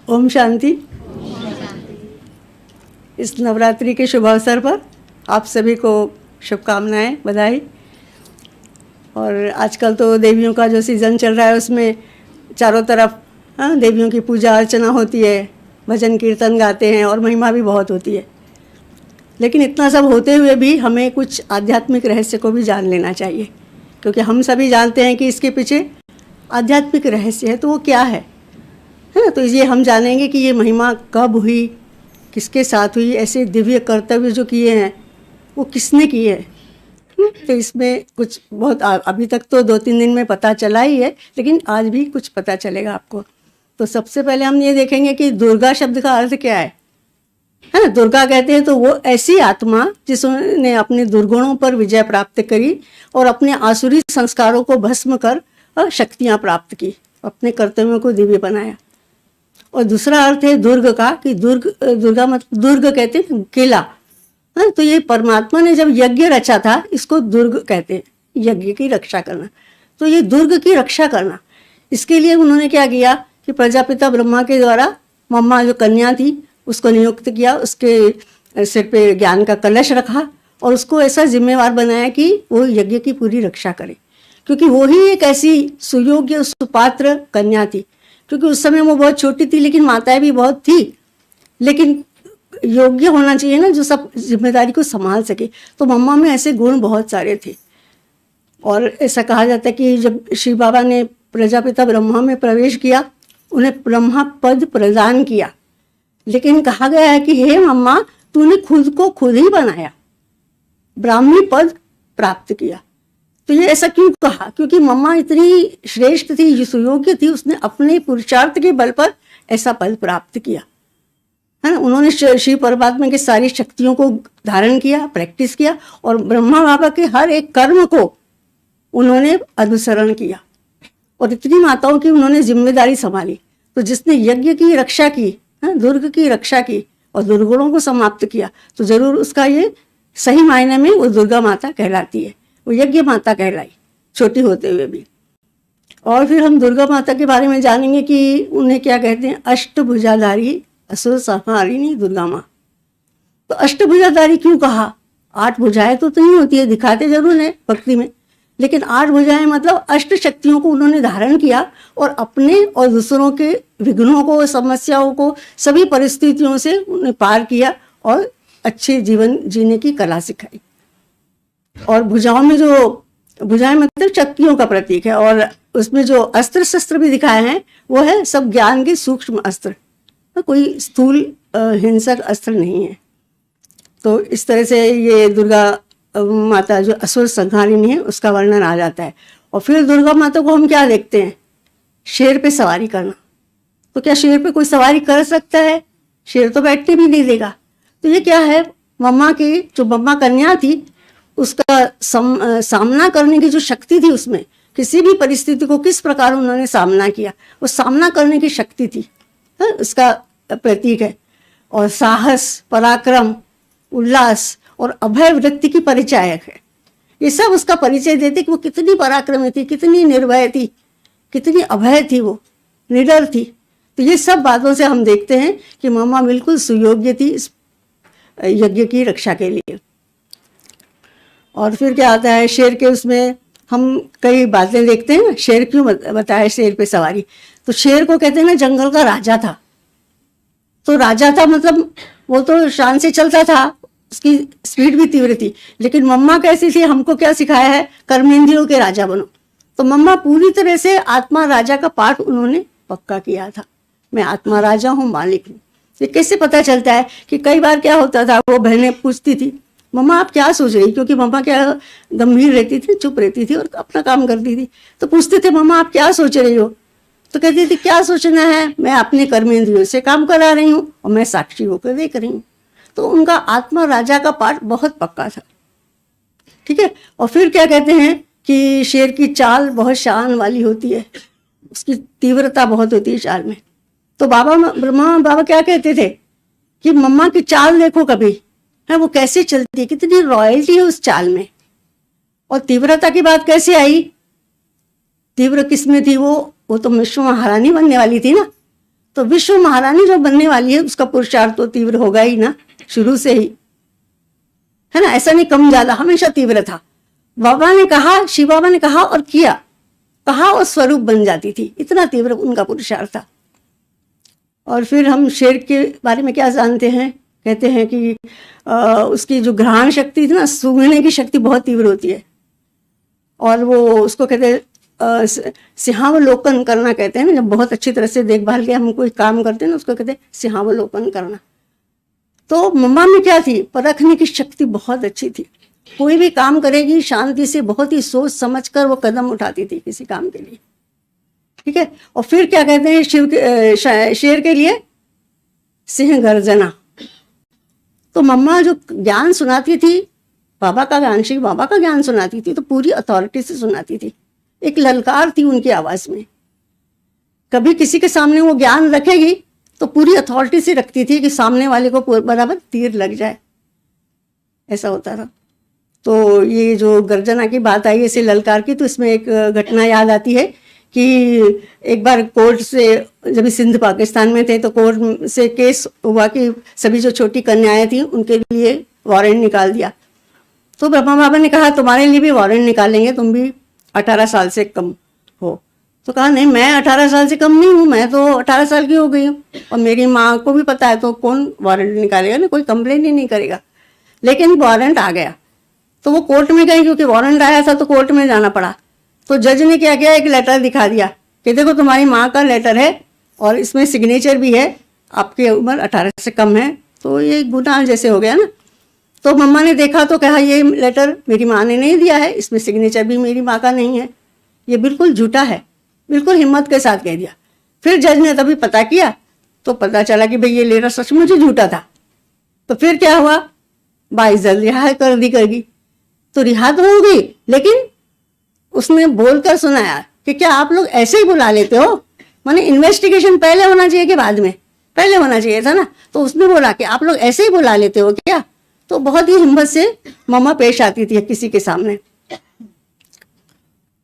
ओम शांति। इस नवरात्रि के शुभ अवसर पर आप सभी को शुभकामनाएं, बधाई। और आजकल तो देवियों का जो सीज़न चल रहा है उसमें चारों तरफ देवियों की पूजा अर्चना होती है, भजन कीर्तन गाते हैं और महिमा भी बहुत होती है। लेकिन इतना सब होते हुए भी हमें कुछ आध्यात्मिक रहस्य को भी जान लेना चाहिए, क्योंकि हम सभी जानते हैं कि इसके पीछे आध्यात्मिक रहस्य है। तो वो क्या है ना? तो ये हम जानेंगे कि ये महिमा कब हुई, किसके साथ हुई, ऐसे दिव्य कर्तव्य जो किए हैं वो किसने किए हैं। तो इसमें कुछ बहुत अभी तक तो 2-3 दिन में पता चला ही है, लेकिन आज भी कुछ पता चलेगा आपको। तो सबसे पहले हम ये देखेंगे कि दुर्गा शब्द का अर्थ क्या है ना? दुर्गा कहते हैं तो वो ऐसी आत्मा जिसने अपने दुर्गुणों पर विजय प्राप्त करी और अपने आसुरी संस्कारों को भस्म कर शक्तियाँ प्राप्त की, अपने कर्तव्यों को दिव्य बनाया। और दूसरा अर्थ है दुर्ग का, कि दुर्गा मतलब दुर्ग कहते हैं किला। तो ये परमात्मा ने जब यज्ञ रचा था, इसको दुर्ग कहते हैं, यज्ञ की रक्षा करना। तो ये दुर्ग की रक्षा करना, इसके लिए उन्होंने क्या किया कि प्रजापिता ब्रह्मा के द्वारा मम्मा जो कन्या थी उसको नियुक्त किया, उसके सिर पे ज्ञान का कलश रखा और उसको ऐसा जिम्मेवार बनाया कि वो यज्ञ की पूरी रक्षा करे, क्योंकि वो ही एक ऐसी सुयोग्य सुपात्र कन्या थी। क्योंकि उस समय वो बहुत छोटी थी, लेकिन माताएं भी बहुत थी, लेकिन योग्य होना चाहिए ना जो सब जिम्मेदारी को संभाल सके। तो मम्मा में ऐसे गुण बहुत सारे थे। और ऐसा कहा जाता है कि जब शिव बाबा ने प्रजापिता ब्रह्मा में प्रवेश किया, उन्हें ब्रह्मा पद प्रदान किया, लेकिन कहा गया है कि हे मम्मा, तूने खुद को खुद ही बनाया, ब्राह्मी पद प्राप्त किया। तो ये ऐसा क्यों कहा? क्योंकि मम्मा इतनी श्रेष्ठ थी, सुयोग्य थी, उसने अपने पुरुषार्थ के बल पर ऐसा पद प्राप्त किया है ना। उन्होंने शिव परमात्मा की सारी शक्तियों को धारण किया, प्रैक्टिस किया, और ब्रह्मा बाबा के हर एक कर्म को उन्होंने अनुसरण किया, और इतनी माताओं की उन्होंने जिम्मेदारी संभाली। तो जिसने यज्ञ की रक्षा की, दुर्ग की रक्षा की और दुर्गुणों को समाप्त किया, तो जरूर उसका ये सही मायने में वो दुर्गा माता कहलाती है, वो यज्ञ माता कहलाई, छोटी होते हुए भी। और फिर हम दुर्गा माता के बारे में जानेंगे कि उन्हें क्या कहते हैं, अष्टभुजाधारी असुर संहारिणी दुर्गा माँ। तो अष्टभुजाधारी क्यों कहा? 8 भुजाएं तो नहीं होती है, दिखाते जरूर है भक्ति में, लेकिन 8 भुजाएं मतलब अष्ट शक्तियों को उन्होंने धारण किया और अपने और दूसरों के विघ्नों को, समस्याओं को, सभी परिस्थितियों से उन्हें पार किया और अच्छे जीवन जीने की कला सिखाई। और भुजाओं में जो भुजाएं मतलब चक्कियों का प्रतीक है, और उसमें जो अस्त्र शस्त्र भी दिखाए हैं वो है सब ज्ञान के सूक्ष्म अस्त्र, कोई स्थूल हिंसक अस्त्र नहीं है। तो इस तरह से ये दुर्गा माता जो असुर संहारिणी है उसका वर्णन आ जाता है। और फिर दुर्गा माता को हम क्या देखते हैं? शेर पे सवारी करना। तो क्या शेर पे कोई सवारी कर सकता है? शेर तो बैठने भी नहीं देगा। तो ये क्या है? मम्मा की जो मम्मा कन्या थी उसका सामना करने की जो शक्ति थी, उसमें किसी भी परिस्थिति को किस प्रकार उन्होंने सामना किया, वो सामना करने की शक्ति थी, उसका प्रतीक है। और साहस, पराक्रम, उल्लास और अभय वृत्ति की परिचायक है। ये सब उसका परिचय देते कि वो कितनी पराक्रमी थी, कितनी निर्भय थी, कितनी अभय थी, वो निडर थी। तो ये सब बातों से हम देखते हैं कि मम्मा बिल्कुल सुयोग्य थी इस यज्ञ की रक्षा के लिए। और फिर क्या आता है शेर के, उसमें हम कई बातें देखते हैं ना, शेर क्यों बताया शेर पे सवारी। तो शेर को कहते हैं ना जंगल का राजा था। तो राजा था मतलब वो तो शान से चलता था, उसकी स्पीड भी तीव्र थी, लेकिन मम्मा कैसी थी? हमको क्या सिखाया है? कर्मेंद्रियों के राजा बनो। तो मम्मा पूरी तरह से आत्मा राजा का पाठ उन्होंने पक्का किया था, मैं आत्मा राजा हूँ, मालिक हूँ। ये कैसे पता चलता है कि कई बार क्या होता था, वो बहनें पूछती थी मम्मा आप क्या सोच रही, क्योंकि मम्मा क्या गंभीर रहती थी, चुप रहती थी और अपना काम करती थी। तो पूछते थे मम्मा आप क्या सोच रही हो? तो कहती थी क्या सोचना है, मैं अपने कर्मेंद्रियों से काम करा रही हूँ और मैं साक्षी होकर देख रही हूँ। तो उनका आत्मा राजा का पाठ बहुत पक्का था, ठीक है। और फिर क्या कहते हैं कि शेर की चाल बहुत शान वाली होती है, उसकी तीव्रता बहुत होती है चाल में। तो ब्रह्मा बाबा क्या कहते थे कि मम्मा की चाल देखो कभी, है वो कैसे चलती है, कितनी रॉयल्टी है उस चाल में। और तीव्रता की बात कैसे आई? तीव्र किसमें थी वो तो विश्व महारानी बनने वाली थी ना। तो विश्व महारानी जो बनने वाली है उसका पुरुषार्थ तो तीव्र होगा ही ना, शुरू से ही, है ना। ऐसा नहीं कम ज्यादा, हमेशा तीव्र था। बाबा ने कहा, शिव बाबा ने कहा और किया, कहा और स्वरूप बन जाती थी, इतना तीव्र उनका पुरुषार्थ था। और फिर हम शेर के बारे में क्या जानते हैं, कहते हैं कि उसकी जो घ्राण शक्ति थी ना, सूंघने की शक्ति बहुत तीव्र होती है। और वो उसको कहते हैं सिंहावलोकन करना, कहते हैं ना, जब बहुत अच्छी तरह से देखभाल के हम कोई काम करते हैं ना, उसको कहते हैं सिंहावलोकन करना। तो मम्मा में क्या थी, परखने की शक्ति बहुत अच्छी थी। कोई भी काम करेगी शांति से, बहुत ही सोच समझ कर वो कदम उठाती थी किसी काम के लिए, ठीक है। और फिर क्या कहते हैं शेर के लिए सिंह गर्जना। तो मम्मा जो ज्ञान सुनाती थी, बाबा का ज्ञान, शिव बाबा का ज्ञान सुनाती थी, तो पूरी अथॉरिटी से सुनाती थी। एक ललकार थी उनकी आवाज में। कभी किसी के सामने वो ज्ञान रखेगी तो पूरी अथॉरिटी से रखती थी कि सामने वाले को बराबर तीर लग जाए, ऐसा होता था। तो ये जो गर्जना की बात आई ऐसे ललकार की, तो इसमें एक घटना याद आती है कि एक बार कोर्ट से, जब सिंध पाकिस्तान में थे, तो कोर्ट से केस हुआ कि सभी जो छोटी कन्याएं थी उनके लिए वारंट निकाल दिया। तो ब्रह्मा बाबा ने कहा तुम्हारे लिए भी वारंट निकालेंगे, तुम भी 18 साल से कम हो। तो कहा नहीं, मैं 18 साल से कम नहीं हूँ, मैं तो 18 साल की हो गई हूँ और मेरी माँ को भी पता है, तो कौन वारंट निकालेगा ना, कोई कंप्लेन ही नहीं करेगा। लेकिन वारंट आ गया तो वो कोर्ट में गई, क्योंकि वारंट आया था तो कोर्ट में जाना पड़ा। तो जज ने क्या किया, एक लेटर दिखा दिया कि देखो तुम्हारी माँ का लेटर है और इसमें सिग्नेचर भी है, आपकी उम्र 18 से कम है, तो ये गुनाह जैसे हो गया ना। तो मम्मा ने देखा तो कहा ये लेटर मेरी माँ ने नहीं दिया है, इसमें सिग्नेचर भी मेरी माँ का नहीं है, ये बिल्कुल झूठा है, बिल्कुल हिम्मत के साथ कह दिया। फिर जज ने तभी पता किया तो पता चला कि भाई ये लेटर सचमुच ही झूठा था। तो फिर क्या हुआ, बाईस जल्द रिहा कर दी करगी, तो रिहा तो हो गई, लेकिन उसने बोलकर सुनाया कि क्या आप लोग ऐसे ही बुला लेते हो, माने इन्वेस्टिगेशन पहले होना चाहिए कि बाद में, पहले होना चाहिए था ना। तो उसने बोला कि आप लोग ऐसे ही बुला लेते हो क्या। तो बहुत ही हिम्मत से मम्मा पेश आती थी किसी के सामने।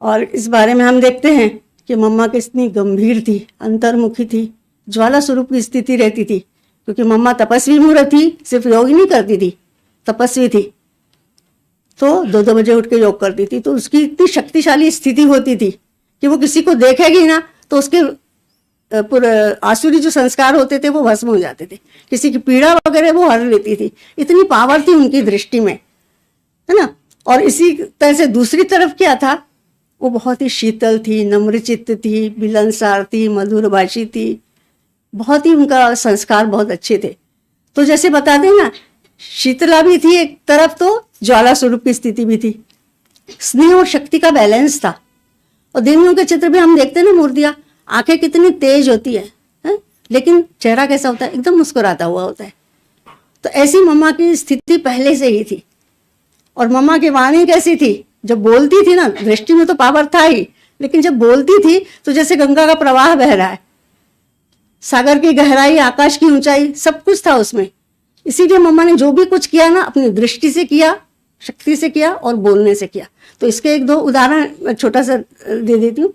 और इस बारे में हम देखते हैं कि मम्मा कितनी गंभीर थी, अंतर्मुखी थी, ज्वाला स्वरूप की स्थिति रहती थी, क्योंकि मम्मा तपस्वी मूर्त थी, सिर्फ योग ही नहीं करती थी, तपस्वी थी। तो 2-2 बजे उठ के योग करती थी। तो उसकी इतनी शक्तिशाली स्थिति होती थी कि वो किसी को देखेगी ना तो उसके पूरे आसुरी जो संस्कार होते थे वो भस्म हो जाते थे, किसी की पीड़ा वगैरह वो हर लेती थी, इतनी पावर थी उनकी दृष्टि में, है ना। और इसी तरह से दूसरी तरफ क्या था, वो बहुत ही शीतल थी, नम्रचित्त थी, मिलनसार थी, मधुर भाषी थी, बहुत ही उनका संस्कार बहुत अच्छे थे। तो जैसे बता दें ना, शीतला भी थी एक तरफ, तो ज्वाला स्वरूप की स्थिति भी थी, स्नेह और शक्ति का बैलेंस था। और देवियों के चित्र भी हम देखते हैं ना, मूर्तियां, आंखें कितनी तेज होती है? लेकिन चेहरा कैसा होता है, एकदम मुस्कुराता हुआ होता है। तो ऐसी मम्मा की स्थिति पहले से ही थी। और मम्मा की वाणी कैसी थी, जब बोलती थी ना, दृष्टि में तो पावर था ही, लेकिन जब बोलती थी तो जैसे गंगा का प्रवाह बह रहा है, सागर की गहराई, आकाश की ऊंचाई, सब कुछ था उसमें। इसीलिए मम्मा ने जो भी कुछ किया ना, अपनी दृष्टि से किया, शक्ति से किया और बोलने से किया। तो इसके 1-2 उदाहरण छोटा सा दे देती हूँ,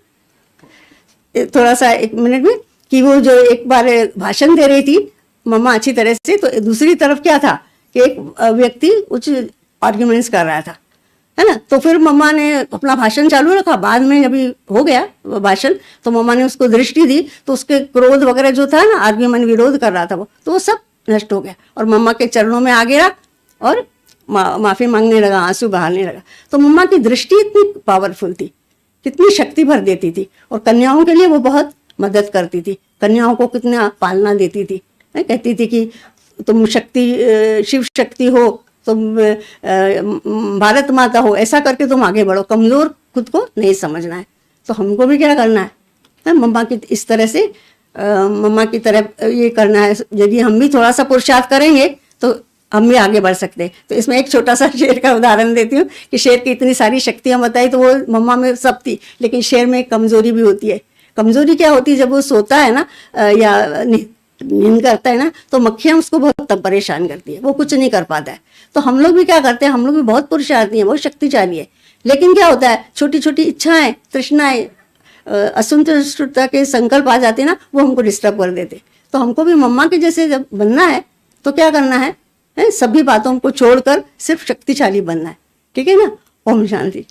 थोड़ा सा 1 मिनट में, कि वो जो एक बार भाषण दे रही थी मम्मा अच्छी तरह से, तो दूसरी तरफ क्या था कि एक व्यक्ति कुछ आर्ग्यूमेंट्स कर रहा था, है ना। तो फिर मम्मा ने अपना भाषण चालू रखा। बाद में जब हो गया भाषण तो मम्मा ने उसको दृष्टि दी, तो उसके क्रोध वगैरह जो था ना, आर्ग्यूमेंट विरोध कर रहा था वो, तो वो सब नष्ट हो गया और मम्मा के चरणों में आ गया और माफी मांगने लगा, आंसू बहाने लगा। तो मम्मा की दृष्टि इतनी पावरफुल थी, कितनी शक्ति भर देती थी। और कन्याओं के लिए वो बहुत मदद करती थी, कन्याओं को कितना पालना देती थी, कहती थी कि तुम शक्ति, शिव शक्ति हो, तुम भारत माता हो, ऐसा करके तुम आगे बढ़ो, कमजोर खुद को नहीं समझना है। तो हमको भी क्या करना है, मम्मा की इस तरह से, मम्मा की तरह ये करना है। यदि हम भी थोड़ा सा पुरुषार्थ करेंगे तो हम भी आगे बढ़ सकते हैं। तो इसमें एक छोटा सा शेर का उदाहरण देती हूँ कि शेर की इतनी सारी शक्तियां बताई, तो वो मम्मा में सब थी, लेकिन शेर में एक कमजोरी भी होती है। कमजोरी क्या होती है, जब वो सोता है ना या नींद करता है ना, तो मक्खियां उसको बहुत तब परेशान करती है, वो कुछ नहीं कर पाता है। तो हम लोग भी क्या करते हैं, हम लोग भी बहुत पुरुषार्थी हैं, बहुत शक्तिशाली है, लेकिन क्या होता है, छोटी छोटी इच्छाएं, तृष्णाएं, असंतुष्टता के संकल्प आ जाते हैं ना, वो हमको डिस्टर्ब कर देते। तो हमको भी मम्मा के जैसे जब बनना है तो क्या करना है, सभी बातों को छोड़कर सिर्फ शक्तिशाली बनना है। ठीक है ना। ओम शांति।